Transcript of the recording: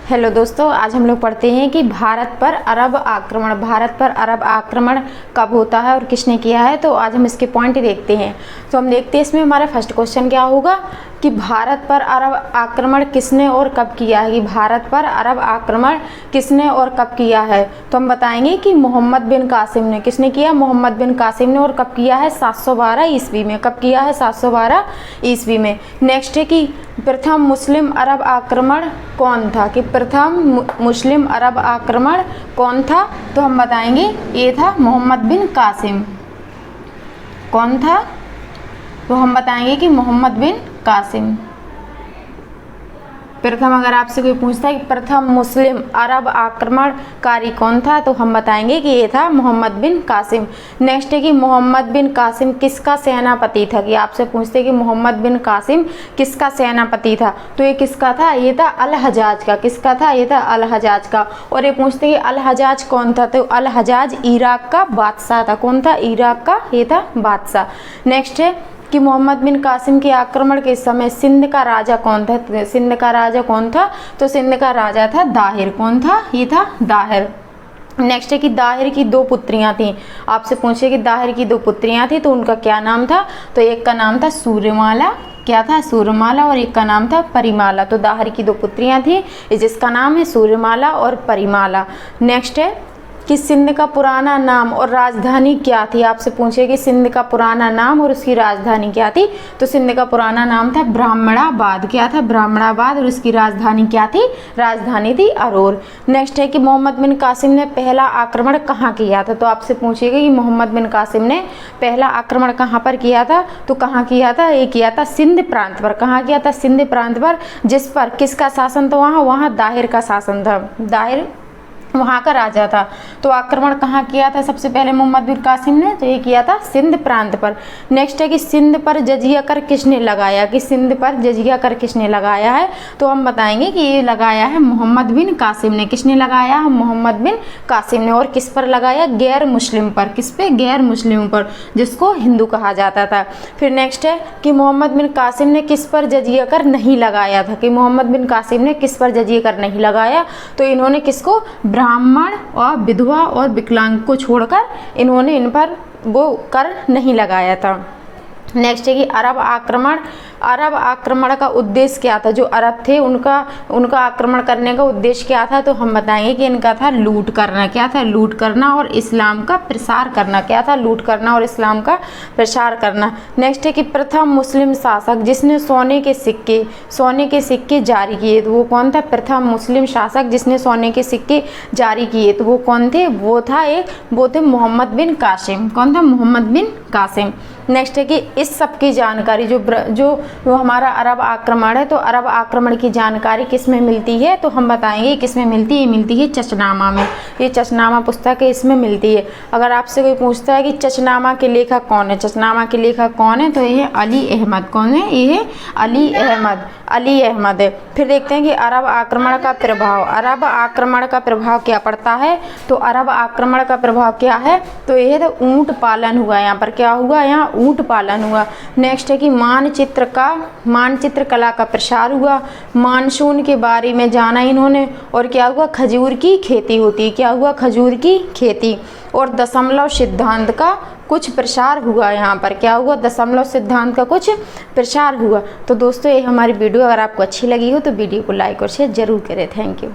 Hello दोस्तों, आज हम लोग पढ़ते हैं कि भारत पर अरब आक्रमण कब होता है और किसने किया है। तो आज हम इसके पॉइंट देखते हैं। तो हम देखते हैं इसमें हमारा फर्स्ट क्वेश्चन क्या होगा कि भारत पर अरब आक्रमण किसने और कब किया है। कि भारत पर अरब आक्रमण किसने और कब किया है। तो हम बताएंगे कि मोहम्मद बिन कासिम ने। किसने किया? मोहम्मद बिन कासिम ने। और कब किया है? 712 ईस्वी में। कब किया है? 712 ईस्वी में। नेक्स्ट है कि प्रथम मुस्लिम अरब आक्रमण कौन था। कि प्रथम मुस्लिम अरब आक्रमण कौन था? तो हम बताएंगे ये था मोहम्मद बिन कासिम। कौन था? तो हम बताएंगे कि मोहम्मद बिन कासिम। प्रथम, अगर आपसे कोई पूछता है कि प्रथम मुस्लिम अरब आक्रमणकारी कौन था, तो हम बताएंगे कि ये था मोहम्मद बिन कासिम। नेक्स्ट है कि मोहम्मद बिन कासिम किसका सेनापति था। कि आपसे पूछते हैं कि मोहम्मद बिन कासिम किसका सेनापति था, तो ये किसका था? ये था अल हजाज का। किसका था? ये था अल हजाज का। और ये पूछते हैं कि अल हजाज कौन था, तो अल हजाज इराक का बादशाह था। कौन था? इराक का ये था बादशाह। नेक्स्ट है कि मोहम्मद बिन कासिम के आक्रमण के समय सिंध का राजा कौन था। सिंध का राजा कौन था? तो सिंध का राजा था दाहिर। कौन था? ये था दाहिर। नेक्स्ट है कि दाहिर की दो पुत्रियां थीं। आपसे पूछे कि दाहिर की दो पुत्रियां थी तो उनका क्या नाम था। तो एक का नाम था सूर्यमाला। क्या था? सूर्यमाला। और एक का नाम था परिमाला। तो दाहिर की दो पुत्रियां थी जिसका नाम है सूर्यमाला और परिमाला। नेक्स्ट है कि सिंध का पुराना नाम और राजधानी क्या थी। आपसे पूछे कि सिंध का पुराना नाम और उसकी राजधानी क्या थी। तो सिंध का पुराना नाम था ब्राह्मणाबाद। क्या था? ब्राह्मणाबाद। और उसकी राजधानी क्या थी? राजधानी थी अरोर। नेक्स्ट है कि मोहम्मद बिन कासिम ने पहला आक्रमण कहाँ किया था। तो आपसे पूछेगा कि मोहम्मद बिन कासिम ने पहला आक्रमण कहाँ पर किया था। तो कहाँ किया था? ये किया था सिंध प्रांत पर। कहाँ किया था? सिंध प्रांत पर, जिस पर किसका शासन था? वहाँ दाहिर का शासन था। दाहिर वहाँ का राजा था। तो आक्रमण कहाँ किया था सबसे पहले मोहम्मद बिन कासिम ने? तो ये किया था सिंध प्रांत पर। नेक्स्ट है कि सिंध पर जजिया कर किसने लगाया। कि सिंध पर जजिया कर किसने लगाया है। तो हम बताएंगे कि ये लगाया है मोहम्मद बिन कासिम ने। किसने लगाया? मोहम्मद बिन कासिम ने। और किस पर लगाया? गैर मुस्लिम पर। किस पे? गैर मुस्लिम पर, जिसको हिंदू कहा जाता था। फिर नेक्स्ट है कि मोहम्मद बिन कासिम ने किस पर जजिया कर नहीं लगाया था। कि मोहम्मद बिन कासिम ने किस पर जजिया कर नहीं लगाया। तो इन्होंने किसको? ब्राह्मण और विधवा और विकलांग को छोड़कर इन्होंने इन पर वो कर नहीं लगाया था। नेक्स्ट है कि अरब आक्रमण का उद्देश्य क्या था। जो अरब थे उनका आक्रमण करने का उद्देश्य क्या था। तो हम बताएंगे कि इनका था लूट करना। क्या था? लूट करना और इस्लाम का प्रसार करना। क्या था? लूट करना और इस्लाम का प्रसार करना। नेक्स्ट है कि प्रथम मुस्लिम शासक जिसने सोने के सिक्के जारी किए, तो वो कौन था? प्रथम मुस्लिम शासक जिसने सोने के सिक्के जारी किए, तो वो कौन थे? वो थे मोहम्मद बिन कासिम। कौन था? मोहम्मद बिन कासिम। नेक्स्ट है कि इस सब की जानकारी जो हमारा अरब आक्रमण है, तो अरब आक्रमण की जानकारी किस में मिलती है। तो हम बताएंगे किस में मिलती है। मिलती है चचनामा में। ये चचनामा पुस्तक है, इसमें मिलती है। अगर आपसे कोई पूछता है कि चचनामा के लेखक कौन है, चचनामा के लेखक कौन है, तो ये है अली अहमद। कौन है? ये है अली अहमद है। फिर देखते हैं कि अरब आक्रमण का प्रभाव क्या पड़ता है। तो अरब आक्रमण का प्रभाव क्या है। तो ये है ऊंट पालन हुआ। यहाँ पर क्या हुआ? यहाँ ऊंट पालन हुआ। नेक्स्ट है कि मानचित्र कला का प्रसार हुआ। मानसून के बारे में जाना इन्होंने। और क्या हुआ? खजूर की खेती होती है। क्या हुआ? खजूर की खेती। और दशमलव सिद्धांत का कुछ प्रसार हुआ। यहाँ पर क्या हुआ? दशमलव सिद्धांत का कुछ प्रसार हुआ। तो दोस्तों, ये हमारी वीडियो अगर आपको अच्छी लगी हो तो वीडियो को लाइक और शेयर जरूर करें। Thank you.